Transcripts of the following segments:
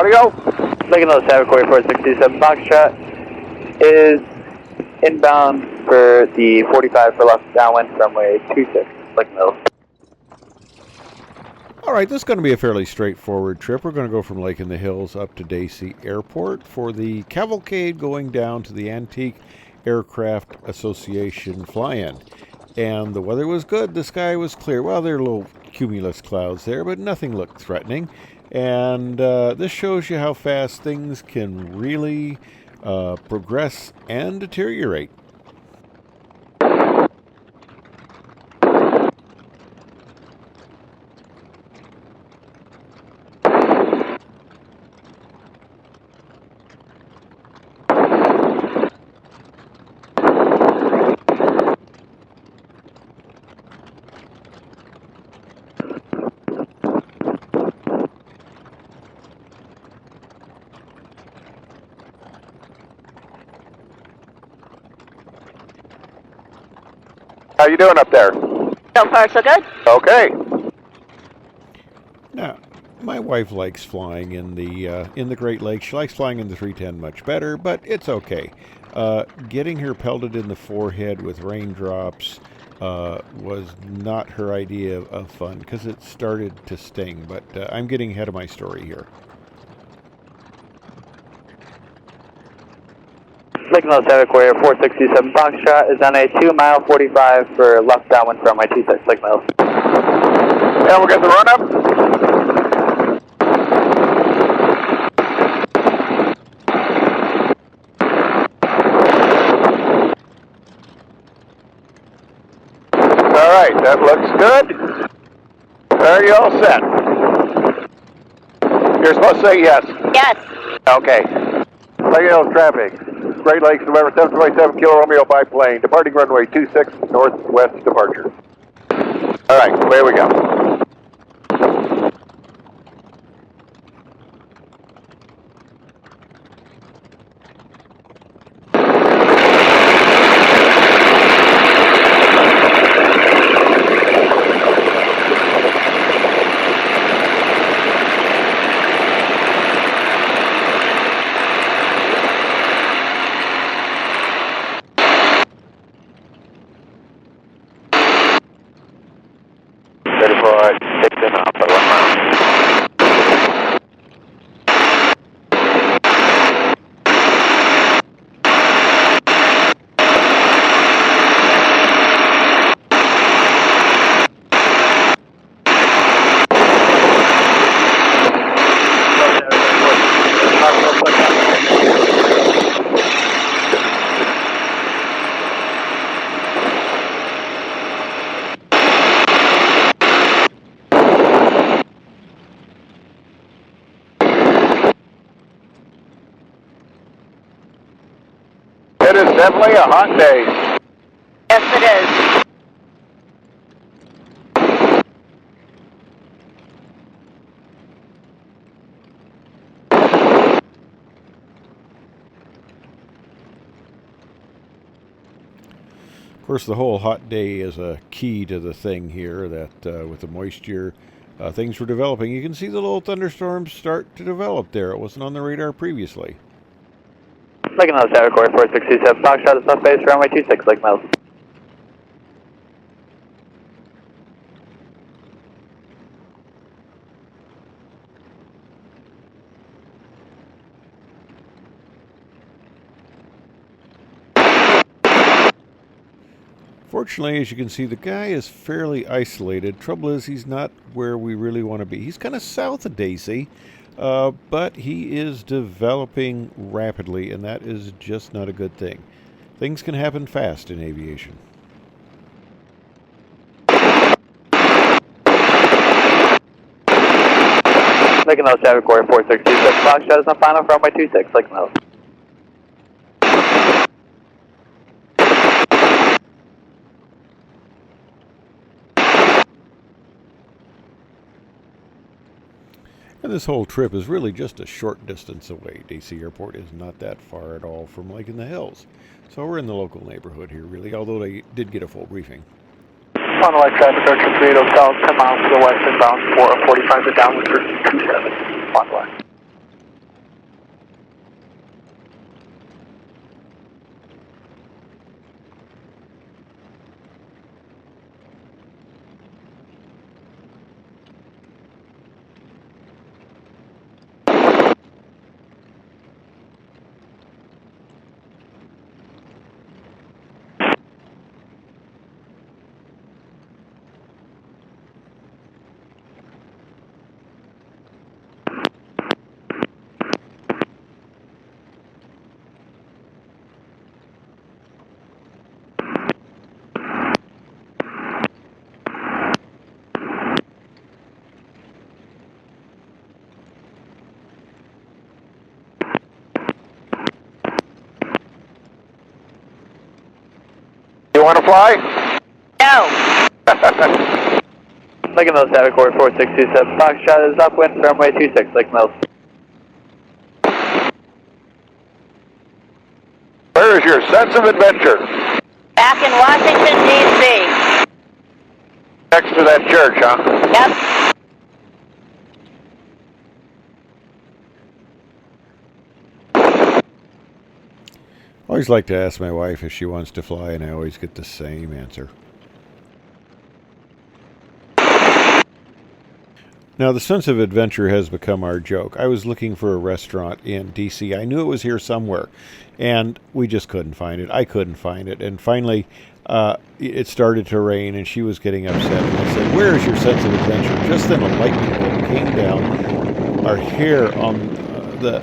Audio. Signal Savage 4627 Foxtrot is inbound for the 45 for left downwind runway 26. Signal. All right, this is going to be a fairly straightforward trip. We're going to go from Lake in the Hills up to Dacey Airport for the cavalcade going down to the Antique Aircraft Association fly-in. And the weather was good. The sky was clear. Well, there are little cumulus clouds there, but nothing looked threatening. And this shows you how fast things can really progress and deteriorate. How you doing up there? So far, so good. Okay. Now, my wife likes flying in the Great Lakes. She likes flying in the 310 much better, but it's okay. Getting her pelted in the forehead with raindrops was not her idea of fun because it started to sting, but I'm getting ahead of my story here. Signal Savage 4627 Foxtrot is on a 2-mile 45 for left downwind runway 26. Signal. And we'll get the run up. Alright, that looks good. Are you all set? You're supposed to say yes. Yes. Okay. Lake Hills traffic. Great Lakes, November 727, Kilo Romeo biplane. Departing runway 26, northwest departure. Alright, away we go. It is definitely a hot day. Yes, it is. Of course, the whole hot day is a key to the thing here, that with the moisture, things were developing. You can see the little thunderstorms start to develop there. It wasn't on the radar previously. Signal Savage 4627 Foxtrot is south base runway 26, Lake Mills. Fortunately, as you can see, the guy is fairly isolated. Trouble is, he's not where we really want to be. He's kind of south of Dacey, but he is developing rapidly, and that is just not a good thing. Things can happen fast in aviation. Signal Savage 4627 Foxtrot is on final runway 26, Lake Mills. And this whole trip is really just a short distance away. Dacey Airport is not that far at all from Lake in the Hills. So we're in the local neighborhood here, really, although they did get a full briefing. Finalized traffic, Archer 38 south, 10 miles to the west, inbound 445 to downwind 27. Finalized. You want to fly? No. Lake Mills, Havoc 4627. Foxtrot is upwind, runway 26, Lake Mills. Where is your sense of adventure? Back in Washington, D.C. Next to that church, huh? Yep. I always like to ask my wife if she wants to fly, and I always get the same answer. Now, the sense of adventure has become our joke. I was looking for a restaurant in D.C. I knew it was here somewhere, and we just couldn't find it. I couldn't find it. And finally, it started to rain, and she was getting upset. And I said, "Where is your sense of adventure?" Just then, a lightning bolt came down. Our hair on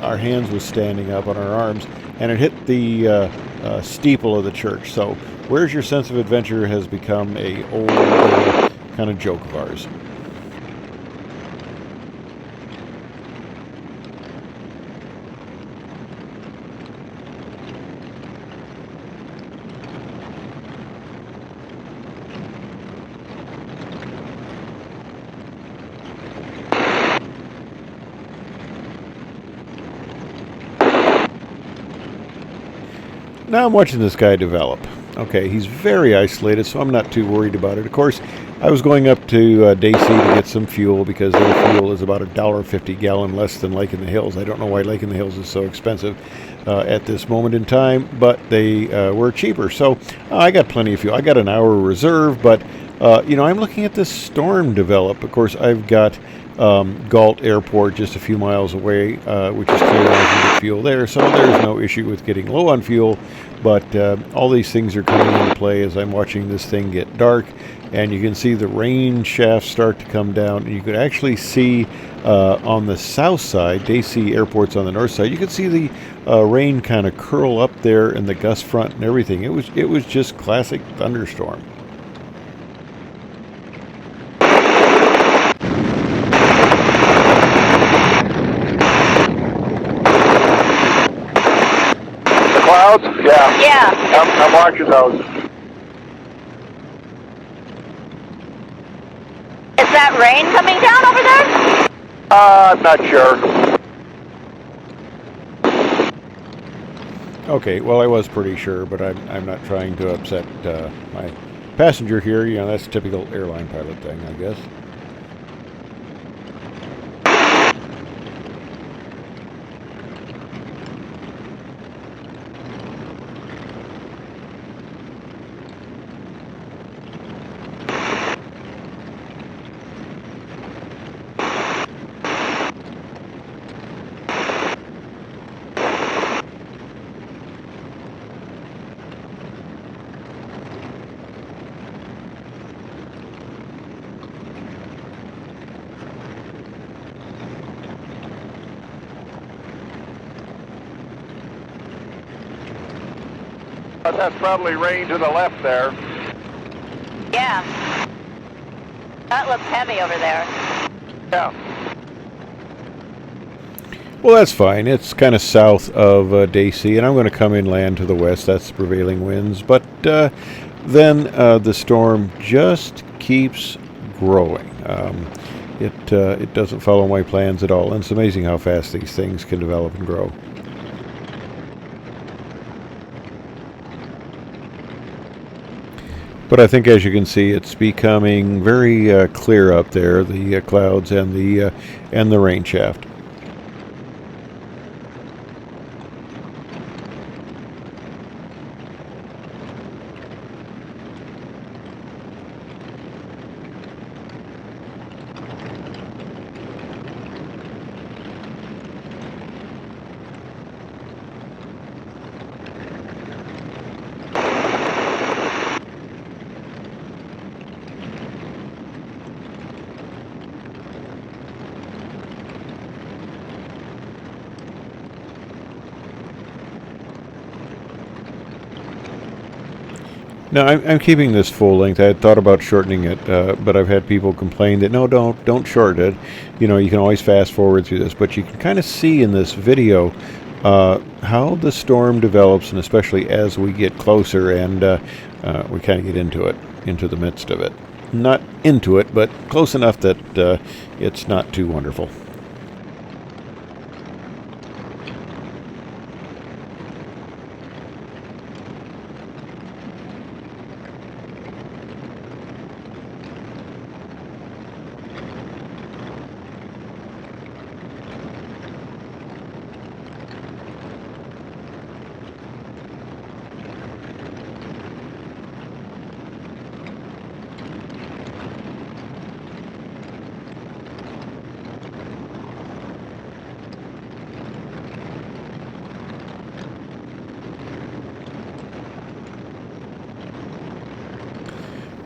our hands was standing up on our arms, and it hit the steeple of the church. So, where's your sense of adventure has become a old kind of joke of ours. Now I'm watching this guy develop. Okay, he's very isolated, so I'm not too worried about it. Of course, I was going up to Day-C to get some fuel because their fuel is about $1.50 a gallon less than Lake in the Hills. I don't know why Lake in the Hills is so expensive at this moment in time, but they were cheaper. So I got plenty of fuel. I got an hour reserve, but I'm looking at this storm develop. Of course, I've got Galt Airport just a few miles away, which is clear. I can get fuel there, so there's no issue with getting low on fuel. But all these things are coming into play as I'm watching this thing get dark, and you can see the rain shafts start to come down, and you could actually see on the south side, Day-C Airport's on the north side, you could see the rain kind of curl up there and the gust front and everything. It was just classic thunderstorm. Clouds? Yeah. Yeah. I'm watching those. Is that rain coming down over there? I'm not sure. Okay, well, I was pretty sure, but I'm not trying to upset my passenger here. You know, that's a typical airline pilot thing, I guess. But that's probably rain to the left there. Yeah. That looks heavy over there. Yeah. Well, that's fine. It's kind of south of Day-C, and I'm going to come inland to the west. That's the prevailing winds. But then the storm just keeps growing. It doesn't follow my plans at all, and it's amazing how fast these things can develop and grow. But I think, as you can see, it's becoming very clear up there, the clouds and the rain shaft. Now, I'm keeping this full length. I had thought about shortening it, but I've had people complain that, no, don't shorten it. You know, you can always fast forward through this, but you can kind of see in this video how the storm develops, and especially as we get closer and we kind of get into it, into the midst of it. Not into it, but close enough that it's not too wonderful.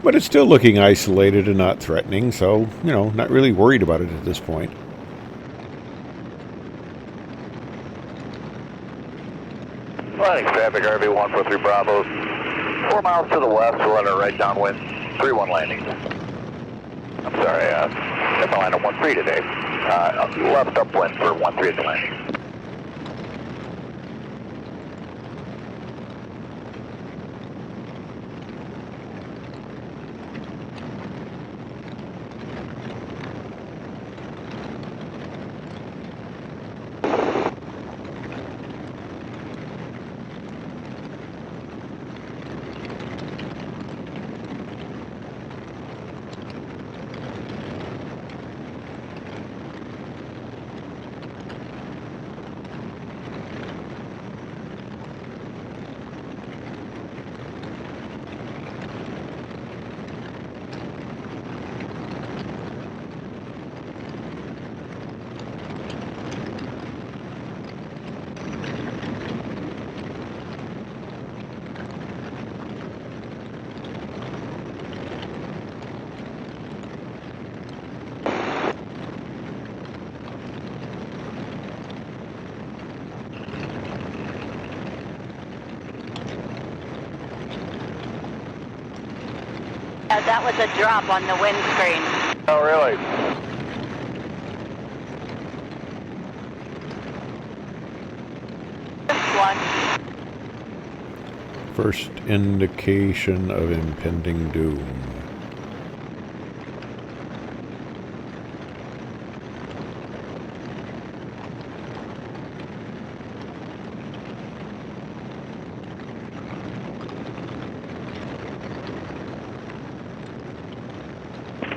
But it's still looking isolated and not threatening, so, you know, not really worried about it at this point. Landing traffic, RV 143 Bravo. 4 miles to the west, we're running right downwind. 3-1 landing. I'm sorry, got my line on 1-3 today. Left upwind for 1-3 at the landing. That was a drop on the windscreen. Oh, really? This one. First indication of impending doom.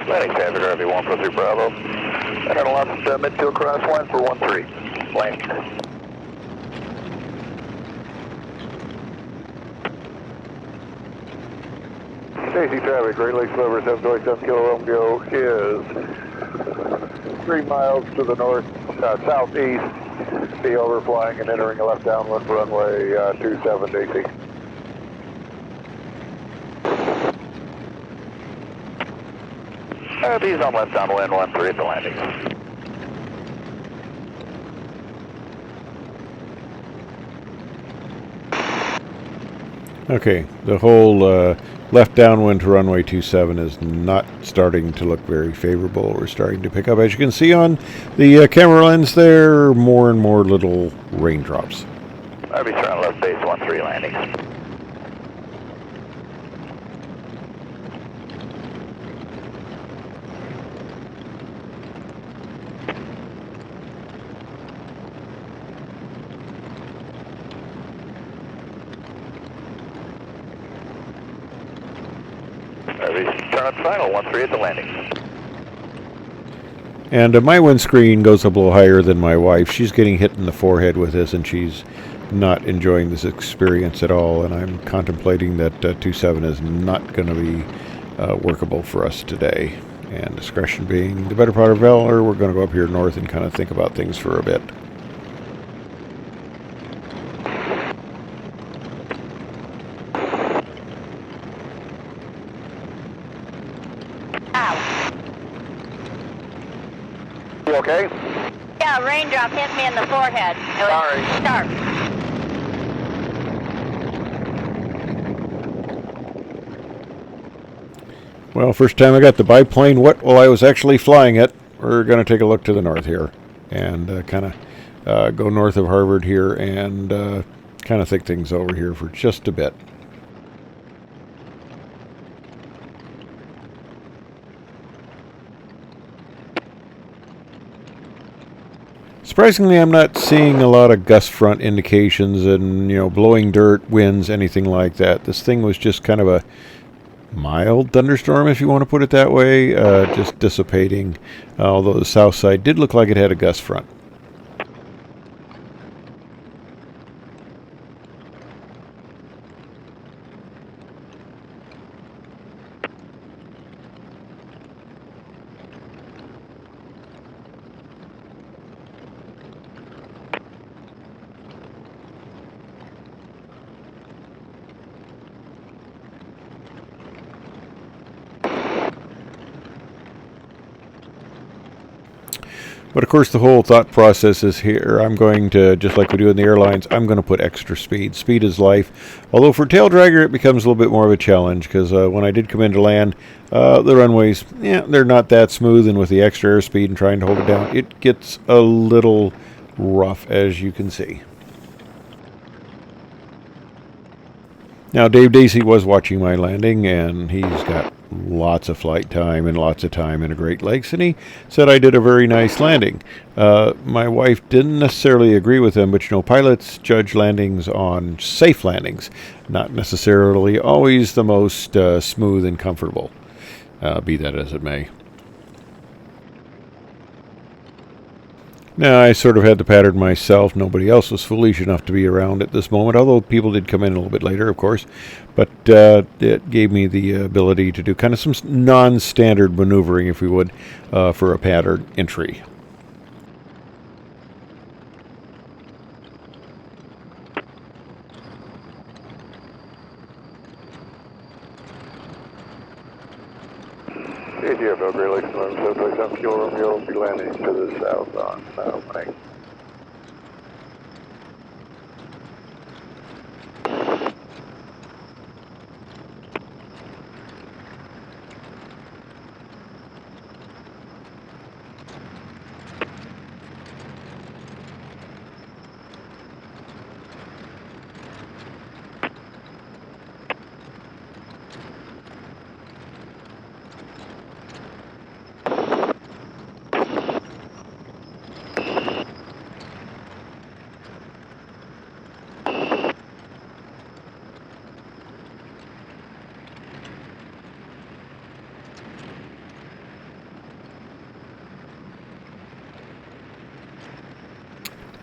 Landing traffic, RV 143 Bravo. And on left midfield crosswind for 1-3. Landing. Daisy traffic, Great Lakes River 727 Kilo Romeo is 3 miles to the north, southeast. Be overflying and entering a left downwind runway 27 DC. RV's on left downwind 1-3 at the landing. Okay, the whole left downwind to runway 27 is not starting to look very favorable. We're starting to pick up, as you can see on the camera lens there, more and more little raindrops. RV's trying left base 1-3 landing. Turn final 1-3 at the landing. And my windscreen goes up a little higher than my wife. She's getting hit in the forehead with this, and she's not enjoying this experience at all. And I'm contemplating that 27 is not going to be workable for us today. And discretion being the better part of valor, we're going to go up here north and kind of think about things for a bit. You okay? Yeah, a raindrop hit me in the forehead. It was Sorry. sharp. Well, first time I got the biplane wet while I was actually flying it. We're going to take a look to the north here and kind of go north of Harvard here and kind of think things over here for just a bit. Surprisingly, I'm not seeing a lot of gust front indications and, blowing dirt, winds, anything like that. This thing was just kind of a mild thunderstorm, if you want to put it that way, just dissipating, although the south side did look like it had a gust front. But of course the whole thought process is here. I'm going to, just like we do in the airlines, I'm going to put extra speed. Speed is life. Although for tail dragger it becomes a little bit more of a challenge, because when I did come into land, the runways, they're not that smooth, and with the extra airspeed and trying to hold it down, it gets a little rough, as you can see. Now, Dave Dacey was watching my landing, and he's got lots of flight time and lots of time in the Great Lakes, and he said I did a very nice landing. My wife didn't necessarily agree with him, but pilots judge landings on safe landings, not necessarily always the most smooth and comfortable, be that as it may. Now, I sort of had the pattern myself. Nobody else was foolish enough to be around at this moment, although people did come in a little bit later, of course. But it gave me the ability to do kind of some non-standard maneuvering, if we would, for a pattern entry. ATFO Great Lakes 757 fuel room, you'll be landing to the south on Winning.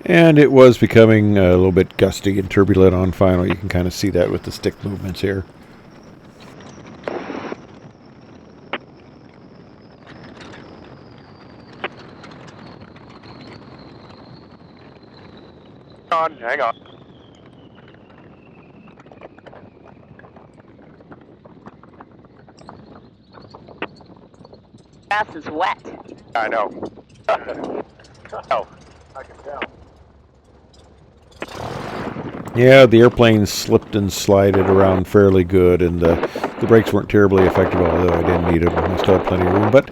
And it was becoming a little bit gusty and turbulent on final. You can kind of see that with the stick movements here. Hang on. Grass is wet. I know. Oh, I can tell. Yeah, the airplane slipped and slided around fairly good, and the brakes weren't terribly effective, although I didn't need them. I still had plenty of room, but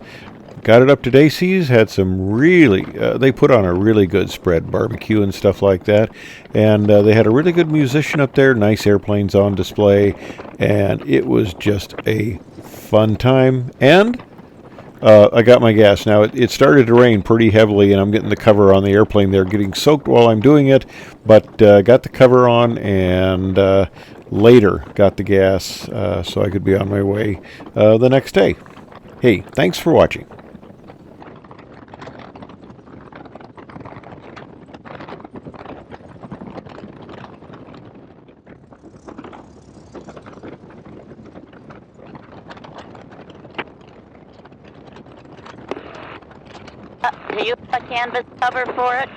got it up to Dacey's, had some really, they put on a really good spread, barbecue and stuff like that, and they had a really good musician up there, nice airplanes on display, and it was just a fun time. And I got my gas. Now, it started to rain pretty heavily, and I'm getting the cover on the airplane there, getting soaked while I'm doing it, but got the cover on, and later got the gas so I could be on my way the next day. Hey, thanks for watching. Do you have a canvas cover for it?